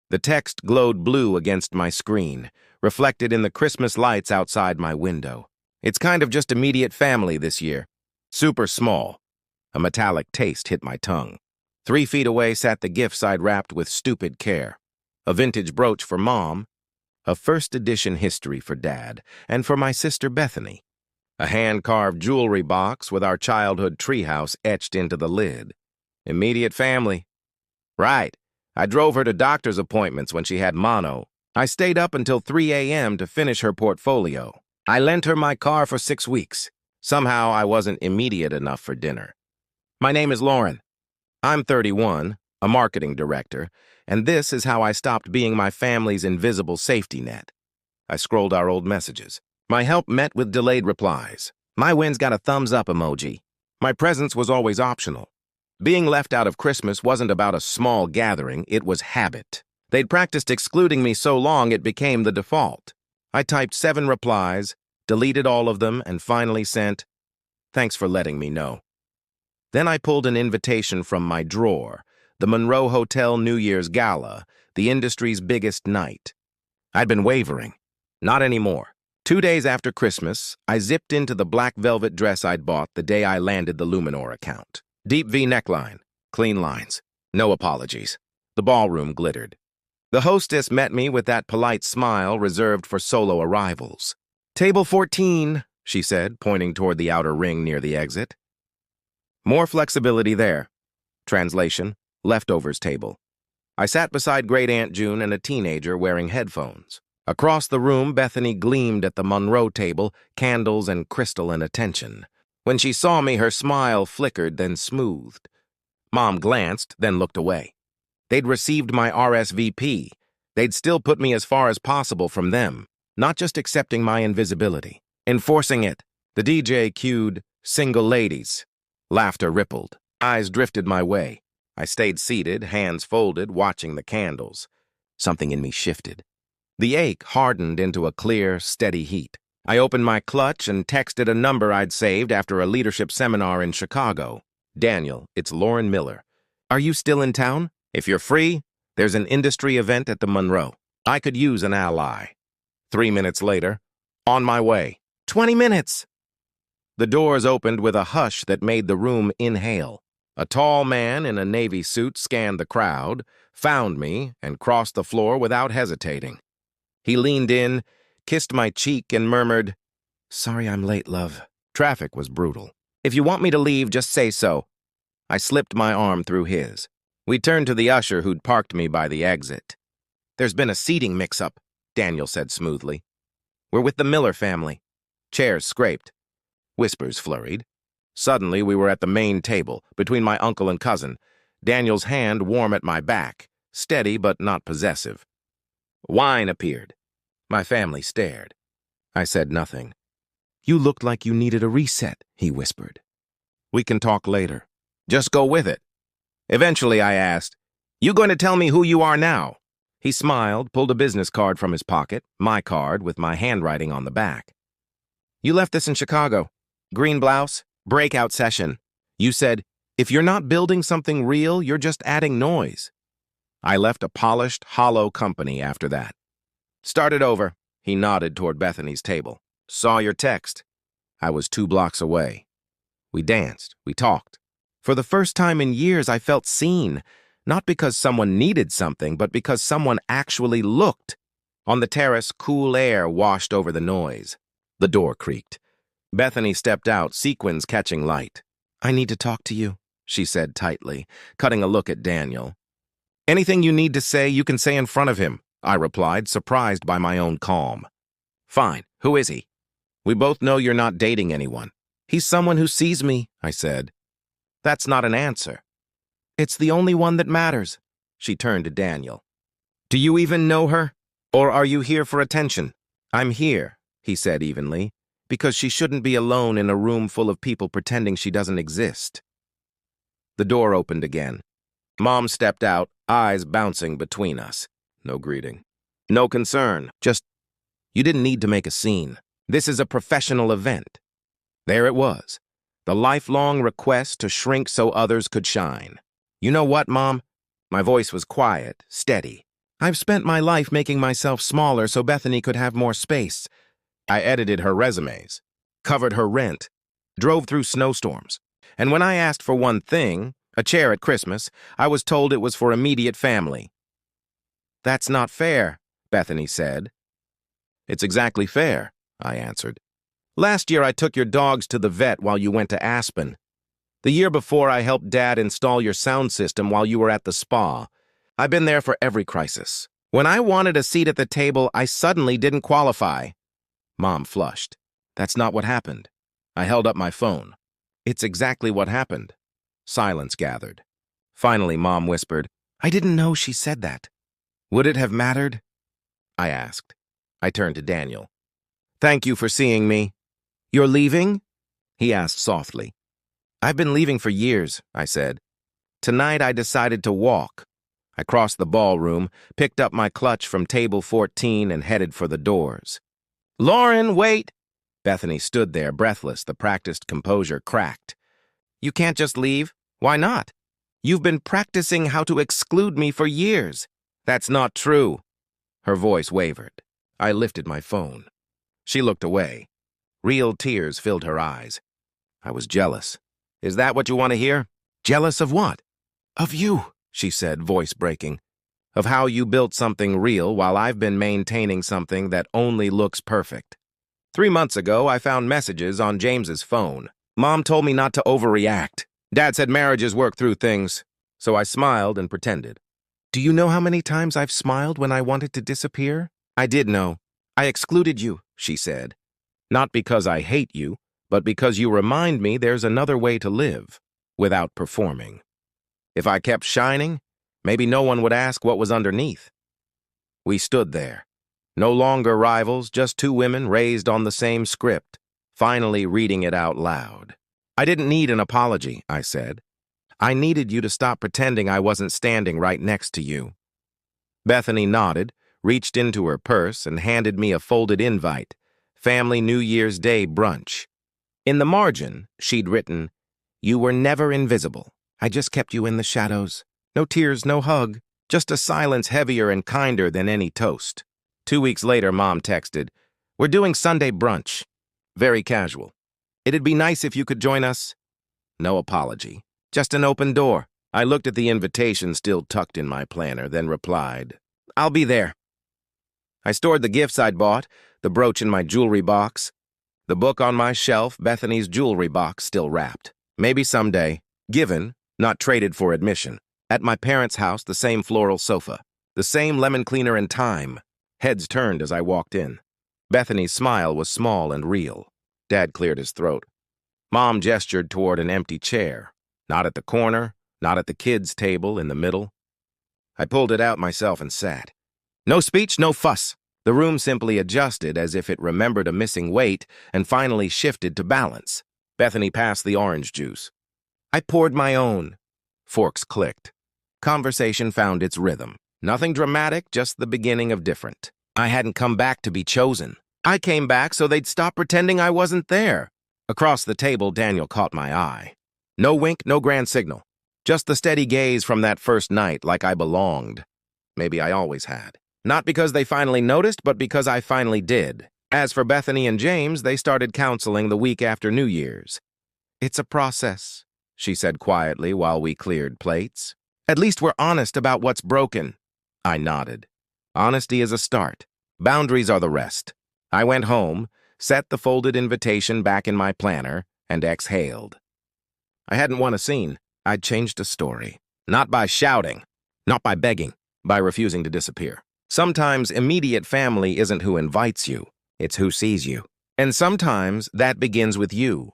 The text glowed blue against my screen, reflected in the Christmas lights outside my window. It's kind of just immediate family this year. Super small. A metallic taste hit my tongue. 3 feet away sat the gifts I'd wrapped with stupid care. A vintage brooch for Mom, a first edition history for Dad, and for my sister Bethany. A hand-carved jewelry box with our childhood treehouse etched into the lid. Immediate family. Right. I drove her to doctor's appointments when she had mono. I stayed up until 3 a.m. to finish her portfolio. I lent her my car for 6 weeks. Somehow I wasn't immediate enough for dinner. My name is Lauren. I'm 31, a marketing director, and this is how I stopped being my family's invisible safety net. I scrolled our old messages. My help met with delayed replies. My wins got a thumbs up emoji. My presence was always optional. Being left out of Christmas wasn't about a small gathering, it was habit. They'd practiced excluding me so long it became the default. I typed 7 replies, deleted all of them, and finally sent, "Thanks for letting me know." Then I pulled an invitation from my drawer, the Monroe Hotel New Year's Gala, the industry's biggest night. I'd been wavering. Not anymore. 2 days after Christmas, I zipped into the black velvet dress I'd bought the day I landed the Luminor account. Deep V neckline, clean lines, no apologies. The ballroom glittered. The hostess met me with that polite smile reserved for solo arrivals. "Table 14, she said, pointing toward the outer ring near the exit. More flexibility there. Translation, leftovers table. I sat beside Great Aunt June and a teenager wearing headphones. Across the room, Bethany gleamed at the Monroe table, candles and crystalline attention. When she saw me, her smile flickered, then smoothed. Mom glanced, then looked away. They'd received my RSVP. They'd still put me as far as possible from them, not just accepting my invisibility, enforcing it. The DJ cued, "Single ladies." Laughter rippled. Eyes drifted my way. I stayed seated, hands folded, watching the candles. Something in me shifted. The ache hardened into a clear, steady heat. I opened my clutch and texted a number I'd saved after a leadership seminar in Chicago. "Daniel, it's Lauren Miller. Are you still in town? If you're free, there's an industry event at the Monroe. I could use an ally." 3 minutes later, "On my way." 20 minutes! The doors opened with a hush that made the room inhale. A tall man in a navy suit scanned the crowd, found me, and crossed the floor without hesitating. He leaned in, kissed my cheek, and murmured, "Sorry I'm late, love. Traffic was brutal. If you want me to leave, just say so." I slipped my arm through his. We turned to the usher who'd parked me by the exit. "There's been a seating mix-up," Daniel said smoothly. "We're with the Miller family." Chairs scraped. Whispers flurried. Suddenly, we were at the main table, between my uncle and cousin, Daniel's hand warm at my back, steady but not possessive. Wine appeared. My family stared. I said nothing. "You looked like you needed a reset," he whispered. "We can talk later. Just go with it." Eventually, I asked, "You going to tell me who you are now?" He smiled, pulled a business card from his pocket, my card with my handwriting on the back. "You left this in Chicago. Green blouse, breakout session. You said, 'If you're not building something real, you're just adding noise.' I left a polished, hollow company after that." "Started over," he nodded toward Bethany's table. "Saw your text." I was 2 blocks away. We danced, we talked. For the first time in years, I felt seen, not because someone needed something, but because someone actually looked. On the terrace, cool air washed over the noise. The door creaked. Bethany stepped out, sequins catching light. "I need to talk to you," she said tightly, cutting a look at Daniel. "Anything you need to say, you can say in front of him," I replied, surprised by my own calm. "Fine. Who is he?" "We both know you're not dating anyone." "He's someone who sees me," I said. "That's not an answer." "It's the only one that matters." She turned to Daniel. "Do you even know her? Or are you here for attention?" "I'm here," he said evenly, "because she shouldn't be alone in a room full of people pretending she doesn't exist." The door opened again. Mom stepped out, eyes bouncing between us. No greeting. No concern. Just, "You didn't need to make a scene. This is a professional event." There it was. The lifelong request to shrink so others could shine. "You know what, Mom?" My voice was quiet, steady. I've spent my life making myself smaller so Bethany could have more space. I edited her resumes, covered her rent, drove through snowstorms. And when I asked for one thing, a chair at Christmas, I was told it was for immediate family. That's not fair, Bethany said. It's exactly fair, I answered. Last year I took your dogs to the vet while you went to Aspen. The year before I helped Dad install your sound system while you were at the spa. I've been there for every crisis. When I wanted a seat at the table, I suddenly didn't qualify. Mom flushed. That's not what happened. I held up my phone. It's exactly what happened. Silence gathered. Finally, Mom whispered, I didn't know she said that. Would it have mattered? I asked. I turned to Daniel. Thank you for seeing me. You're leaving? He asked softly. I've been leaving for years, I said. Tonight I decided to walk. I crossed the ballroom, picked up my clutch from table 14 and headed for the doors. Lauren, wait! Bethany stood there, breathless, the practiced composure cracked. You can't just leave. Why not? You've been practicing how to exclude me for years. That's not true. Her voice wavered. I lifted my phone. She looked away. Real tears filled her eyes. I was jealous. Is that what you want to hear? Jealous of what? Of you, she said, voice breaking. Of how you built something real while I've been maintaining something that only looks perfect. 3 months ago, I found messages on James's phone. Mom told me not to overreact. Dad said marriages work through things, so I smiled and pretended. Do you know how many times I've smiled when I wanted to disappear? I did know. I excluded you, she said. Not because I hate you, but because you remind me there's another way to live, without performing. If I kept shining, maybe no one would ask what was underneath. We stood there. No longer rivals, just two women raised on the same script, finally reading it out loud. I didn't need an apology, I said. I needed you to stop pretending I wasn't standing right next to you. Bethany nodded, reached into her purse, and handed me a folded invite, Family New Year's Day brunch. In the margin, she'd written, You were never invisible. I just kept you in the shadows. No tears, no hug, just a silence heavier and kinder than any toast. 2 weeks later, Mom texted, We're doing Sunday brunch. Very casual. It'd be nice if you could join us. No apology. Just an open door. I looked at the invitation still tucked in my planner, then replied, I'll be there. I stored the gifts I'd bought, the brooch in my jewelry box, the book on my shelf, Bethany's jewelry box still wrapped. Maybe someday. Given, not traded for admission. At my parents' house, the same floral sofa, the same lemon cleaner and thyme. Heads turned as I walked in. Bethany's smile was small and real. Dad cleared his throat. Mom gestured toward an empty chair. Not at the corner, not at the kids' table in the middle. I pulled it out myself and sat. No speech, no fuss. The room simply adjusted as if it remembered a missing weight and finally shifted to balance. Bethany passed the orange juice. I poured my own. Forks clicked. Conversation found its rhythm. Nothing dramatic, just the beginning of different. I hadn't come back to be chosen. I came back so they'd stop pretending I wasn't there. Across the table, Daniel caught my eye. No wink, no grand signal. Just the steady gaze from that first night, like I belonged. Maybe I always had. Not because they finally noticed, but because I finally did. As for Bethany and James, they started counseling the week after New Year's. It's a process, she said quietly while we cleared plates. At least we're honest about what's broken. I nodded. Honesty is a start. Boundaries are the rest. I went home, set the folded invitation back in my planner, and exhaled. I hadn't won a scene. I'd changed a story. Not by shouting, not by begging, by refusing to disappear. Sometimes immediate family isn't who invites you, it's who sees you. And sometimes that begins with you.